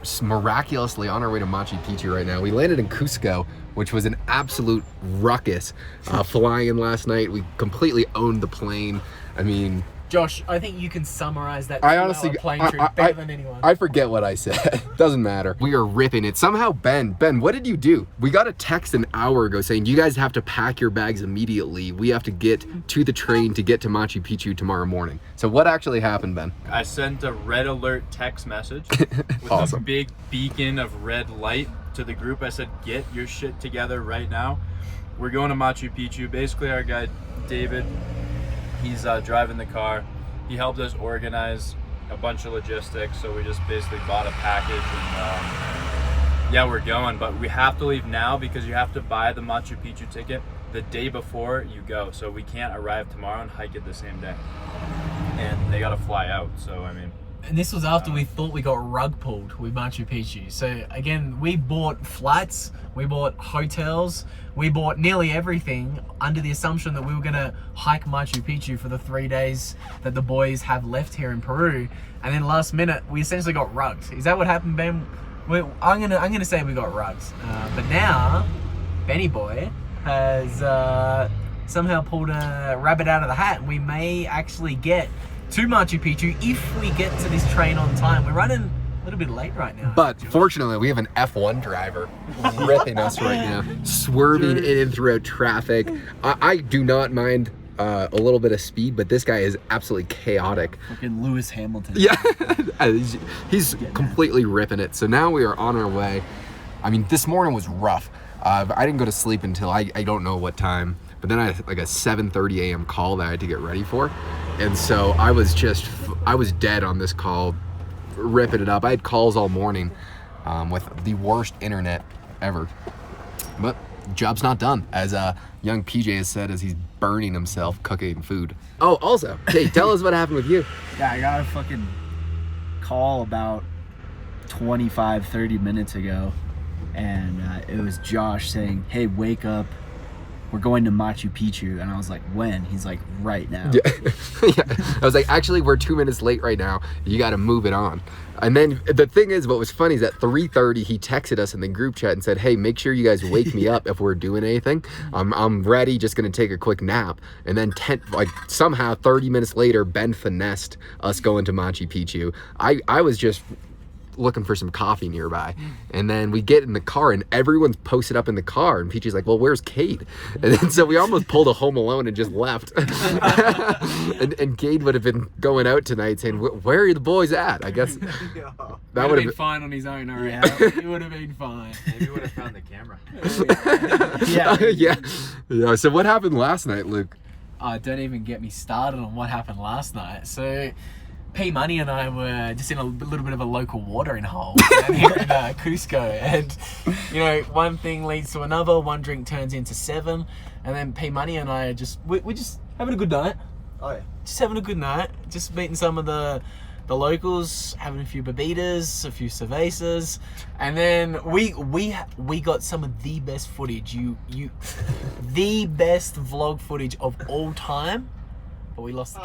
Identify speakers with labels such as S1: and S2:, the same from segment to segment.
S1: Just miraculously on our way to Machu Picchu right now. We landed in Cusco, which was an absolute ruckus. Flying in last night, we completely owned the plane. I mean,
S2: Josh, I think you can summarize that plane trip better than anyone.
S1: I forget what I said. Doesn't matter. We are ripping it. Somehow, Ben, what did you do? We got a text an hour ago saying, you guys have to pack your bags immediately. We have to get to the train to get to Machu Picchu tomorrow morning. So what actually happened, Ben?
S3: I sent a red alert text message with
S1: Awesome.
S3: a big beacon of red light to the group. I said, get your shit together right now. We're going to Machu Picchu. Basically, our guy, David, he's driving the car. He helped us organize a bunch of logistics, so we just basically bought a package and yeah, we're going. But we have to leave now because you have to buy the Machu Picchu ticket the day before you go. So we can't arrive tomorrow and hike it the same day. And they gotta fly out, so I mean.
S2: And this was after we thought we got rug pulled with Machu Picchu. So again, we bought flights, we bought hotels, we bought nearly everything under the assumption that we were gonna hike Machu Picchu for the 3 days that the boys have left here in Peru. And then last minute, we essentially got rugged. Is that what happened, Ben? I'm gonna say we got rugged. But now, Benny Boy has somehow pulled a rabbit out of the hat, and we may actually get to Machu Picchu if we get to this train on time. We're running a little bit late right now.
S1: But fortunately, we have an F1 driver ripping us right now, swerving in and throughout traffic. I do not mind a little bit of speed, but this guy is absolutely chaotic.
S4: Fucking Lewis Hamilton.
S1: Yeah, he's completely ripping it. So now we are on our way. I mean, this morning was rough. I didn't go to sleep until I don't know what time. But then I had like a 7:30 a.m. call that I had to get ready for. And so I was dead on this call, ripping it up. I had calls all morning with the worst internet ever. But job's not done, as young PJ has said as he's burning himself cooking food. Oh, also, hey, tell us what happened with you.
S4: Yeah, I got a fucking call about 30 minutes ago. And it was Josh saying, hey, wake up. We're going to Machu Picchu. And I was like, when? He's like, right now.
S1: Yeah. Yeah. I was like, actually, we're 2 minutes late right now. You got to move it on. And then the thing is, what was funny is at 3:30, he texted us in the group chat and said, hey, make sure you guys wake me up if we're doing anything. I'm ready, just going to take a quick nap. And then somehow 30 minutes later, Ben finessed us going to Machu Picchu. I was just looking for some coffee nearby, and then we get in the car and everyone's posted up in the car, and Peachy's like, well, where's Cade? And then so we almost pulled a Home Alone and just left. and Cade would have been going out tonight saying, where are the boys at? I guess that would have been
S2: fine on his own, all right. He would have been fine.
S3: Maybe we would have found the camera.
S1: Yeah. So what happened last night, Luke?
S2: Don't even get me started on what happened last night. So P Money and I were just in a little bit of a local watering hole down here in Cusco, and you know, one thing leads to another. One drink turns into 7, and then P Money and I are we're just having a good night.
S4: Oh yeah.
S2: Just having a good night. Just meeting some of the locals, having a few bebitas, a few cervezas, and then we got some of the best footage. The best vlog footage of all time. But we lost the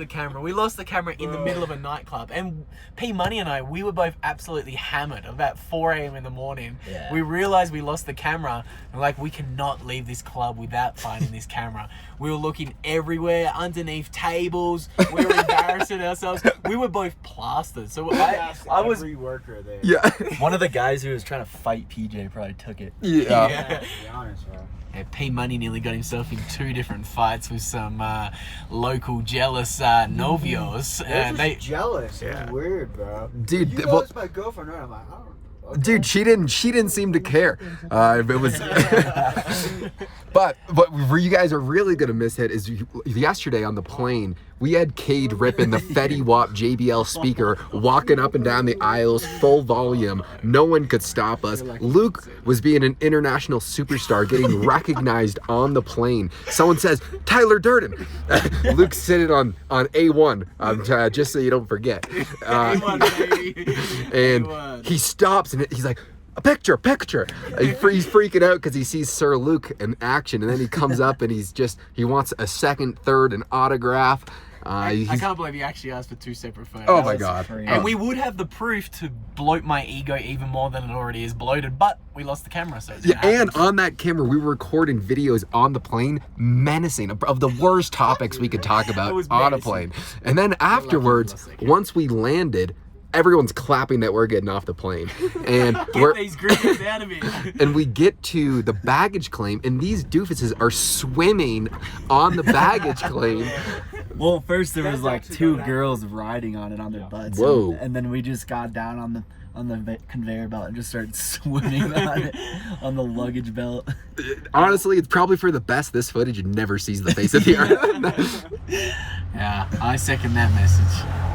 S2: camera. We lost the camera in the middle of a nightclub. And P Money and I, we were both absolutely hammered about 4 a.m. in the morning.
S4: Yeah.
S2: We realized we lost the camera. And like, we cannot leave this club without finding this camera. We were looking everywhere, underneath tables. We were embarrassing ourselves. We were both plastered. So I was
S4: every worker there.
S1: Yeah.
S4: One of the guys who was trying to fight PJ probably took it.
S1: Yeah.
S4: To be honest, bro.
S2: Yeah, P Money nearly got himself in 2 different fights with some local jealous novios.
S5: They jealous.
S1: Yeah.
S5: It's weird, bro.
S1: Dude,
S5: You know it's my girlfriend, right? I'm like, I don't. Okay.
S1: Dude, she didn't seem to care. It was, but where you guys are really gonna miss it is yesterday on the plane. We had Cade ripping the Fetty Wap JBL speaker, walking up and down the aisles, full volume. No one could stop us. Luke was being an international superstar, getting recognized on the plane. Someone says, Tyler Durden. Luke's sitting on A1, just so you don't forget. And he stops and he's like, a picture. He's freaking out because he sees Sir Luke in action, and then he comes up and he wants a second, third, an autograph.
S2: I can't believe you actually asked for 2 separate photos.
S1: Oh my god.
S4: crazy.
S2: And we would have the proof to bloat my ego even more than it already is bloated, but we lost the camera, so it
S1: Yeah,
S2: didn't
S1: and
S2: happen.
S1: on that camera, we were recording videos on the plane, menacing of the worst topics we could talk about
S2: It was
S1: on a
S2: menacing.
S1: plane. And then afterwards,
S2: lost that camera.
S1: once we landed, everyone's clapping that we're getting off the plane, and
S2: Get these groupies out of here.
S1: and we get to the baggage claim, and these doofuses are swimming on the baggage claim.
S4: Well, first there was
S5: That's
S4: like
S5: actually
S4: 2
S5: not
S4: girls riding on it on their butts.
S1: Whoa.
S4: And then we just got down on the conveyor belt and just started swimming on it on the luggage belt.
S1: Honestly, it's probably for the best this footage never sees the face of the earth.
S2: Yeah, I second that message.